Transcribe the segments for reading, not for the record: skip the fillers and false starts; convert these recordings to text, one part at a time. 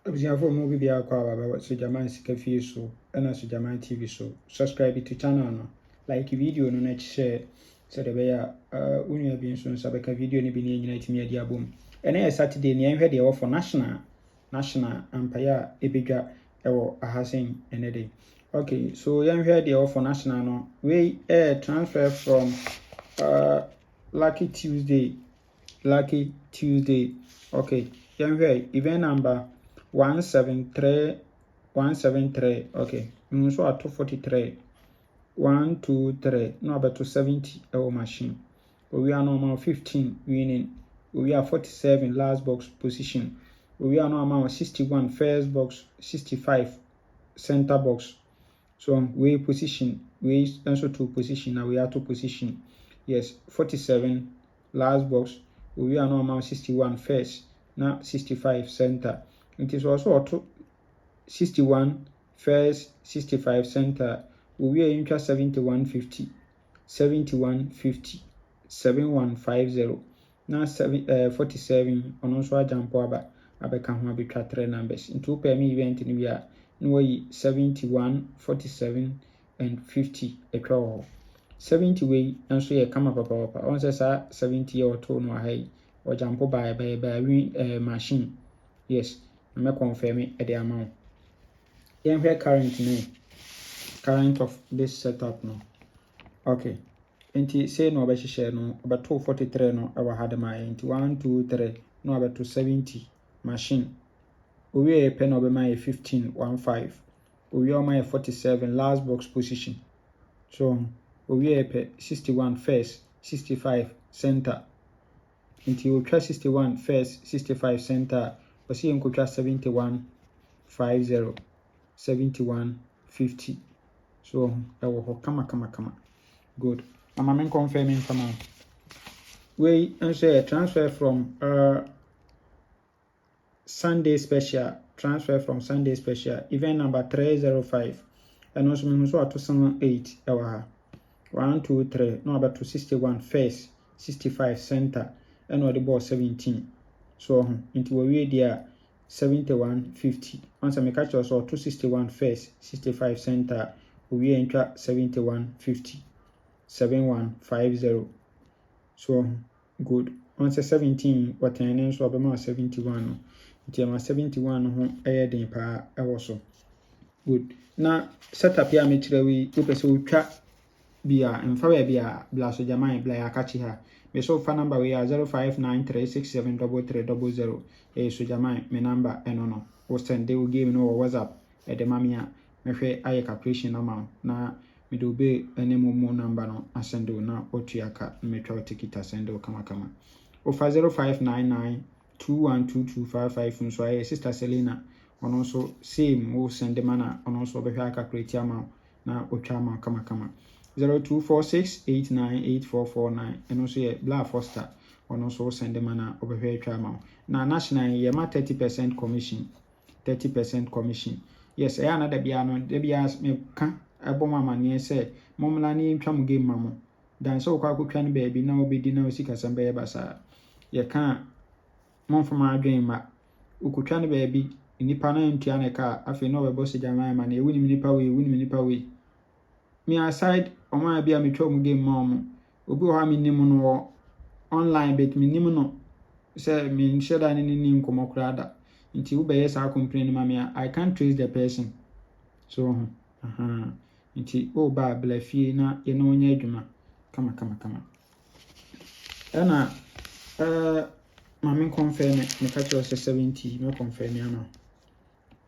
abusuafo mu bi bia kwa baba Sojaman Sika Fie so na Sojaman TV so subscribe to channel no like video no na share so de be ya unia bi nso nsa beka video ni bi ni nyina timi adi abom ene Saturday ni enhwe de wo for national empire ebedwa ewo ahasen ene de. Okay, so yenhwe de wo for national no we transfer from Lucky Tuesday. Okay, yenhwe event number 173. Okay, so at 43 1 2 3 no about 70 our machine. We are normal 15 winning. We are 47 last box position. We are normal 61 first box, 65 center box. So we position, we also two position. Now we are two position. Yes, 47 last box. We are normal 61 first. Now 65 center. It is also auto 61 first, 65 center. We are in 7150, 7150. Now 47 on also jump over abeka ho abetwa 3 numbers. Into per me event in we are no 71, 47 and 50 etwa 70 way and so ye kama papa on say 70 or to no hay or jump by machine. Yes, me confirm it at the amount. Here current of this setup no. Okay. Enti say no be share no about 243 no our had my enti 1 2 3 no about 270 machine. We pen no be my 15 15. We are my 47 last box position. So we pe 61 first, 65 center. Enti we try 61 first, 65 center. But see you try 71 50, 71 50. So I will come. Good. I'm confirming come on. We answer transfer from Sunday special. Transfer from Sunday special. Event number 305. And also me so to 8 ewa 1 2 3 no about to 61 first, 65 center and the ball 17. So into we there 7150. Once I make catch also 261 first, 65 center, we enter 7150. 7150. So good. Once 17 what I name so about 71. It's 71 ho den pa so. Good. Na setup ya me kire we pese utwa bia emfa we bia bla Sojaman bla ya kachi ha. Me so fa number we are 0593673300. Sojaman me number eno no. O send they will give no WhatsApp e de mamia me hwe aye calculation amount na me do be ene mo number no asendo na otuaka me twa ticket asendo kama o fa 0599212255 nso aye sister Selena ono so same o send mana ono so be hwa calculate amount na otwa amount kama 0246898449 eno so ye Bla Foster ono so send mana obehwe twa amount na national ye ma 30% commission. 30% commission. Yes, I another biano, de bias me can aboma near say, Momlani tram game mamma. Dan so quite can baby, no be dinner sika some baby basa. Ye can't mom from my dream, Ukuchan baby, in the pana in Tianaka, I feel no bossy Jaman, and you win me nipa way. Me aside, or my be a mitrom game mom, Ubu Hami Nimuno online bet me Nimuno, say me shed any name como crada. Until you bear sa complain mamma, I can't trace the person. So, until oh ba blefie na ye no nya adwuma. Kama. Ena mama confirm me catch us 70, no confirm ya no.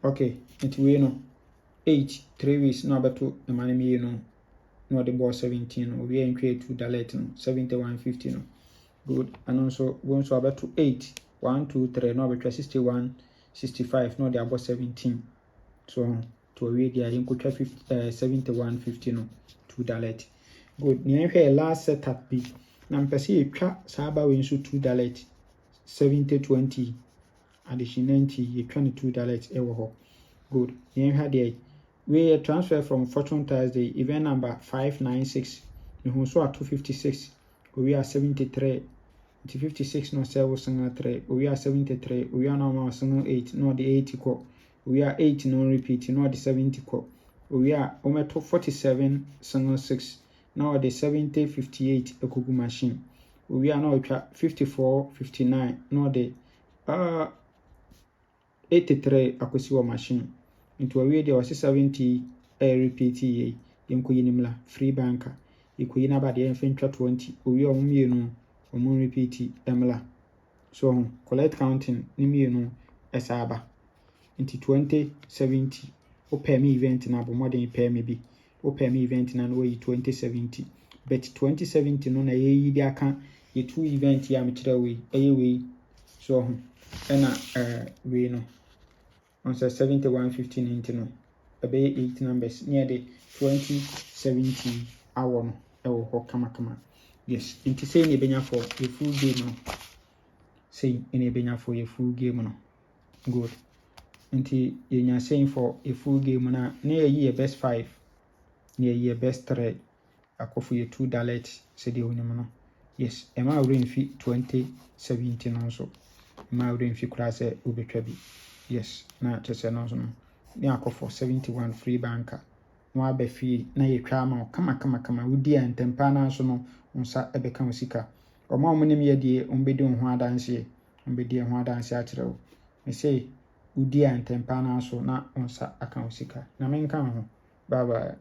Okay, until we know 8 3 weeks no beto the money me no. No the ball 17 we create to delete no 7150 no. Good. And also we also about to 8 1 2 3 no beto 61 65 no they about 17. So to we there you could 7150 no to delete. Good. Near here last setup be na mpese etwa saba we nso 2 delete 7020 addition 90 you 22 delete ewo ho. Good. Near here there we transfer from Fortune Thursday event number 596 we so at 256 we are 73 nti 56 no sɛ wo sen 3 owia 73 owia no ma sen 8 na ɔde 80 kɔ owia 8 no repeat na ɔde 70 kɔ owia ɔmɛto 47 sen 6 na ɔde 70 58 akogu machine owia na ɔtwa 54 59 na ɔde 83 akosi wɔ machine nti ɔwie deɛ ɔse 70 repeat yɛ yɛnkɔyi nim la free banker yɛkɔyi na ba deɛ yɛmfa ntwa 20 owia ɔmo mmienu ɔmo repeat emla so collect counting ne mmienu ɛsa aba nti 2070 wopɛ me event na abɔmmɔden pɛ me bi wopɛ me event na wayi 2070 but 2070 no na yɛyi de aka yɛ two event yɛ a mekyerɛ wei ɛyɛ wei so ɛna wei no on sɛ 7150 90 no ɛbɛyɛ 8 numbers ne yɛde 2070 awɔ no ɛwɔ hɔ kamakama yes nti sɛ ne ɛbɛnya for yɛ full game no sɛ ne ɛbɛnya for yɛ full game no good nti yɛnya saying for a full game na yɛyi yɛ best 5 na yɛyi yɛ best 3 akɔfo yɛ $2 sɛdeɛ wonim no yes ɛma awura mfi 2070 no nso ɛma awura mfi koraa sɛ wobɛtwa bi yes na kyerɛ sɛ no nso no ne akɔfo 71 free banker na waba fie na yɛtwa ama wo kama wodi a ntɛmpa no nso no wo nsa ɛbɛka wo sika ɔma ɔmo nim yɛdeɛ ɔmbɛdi wo ho adanseɛ ɔmbɛdi ho adanseɛ akyerɛ wo mesɛ wodi a ntɛmpa no nso na wo nsa aka wo sika na menka ho bye bye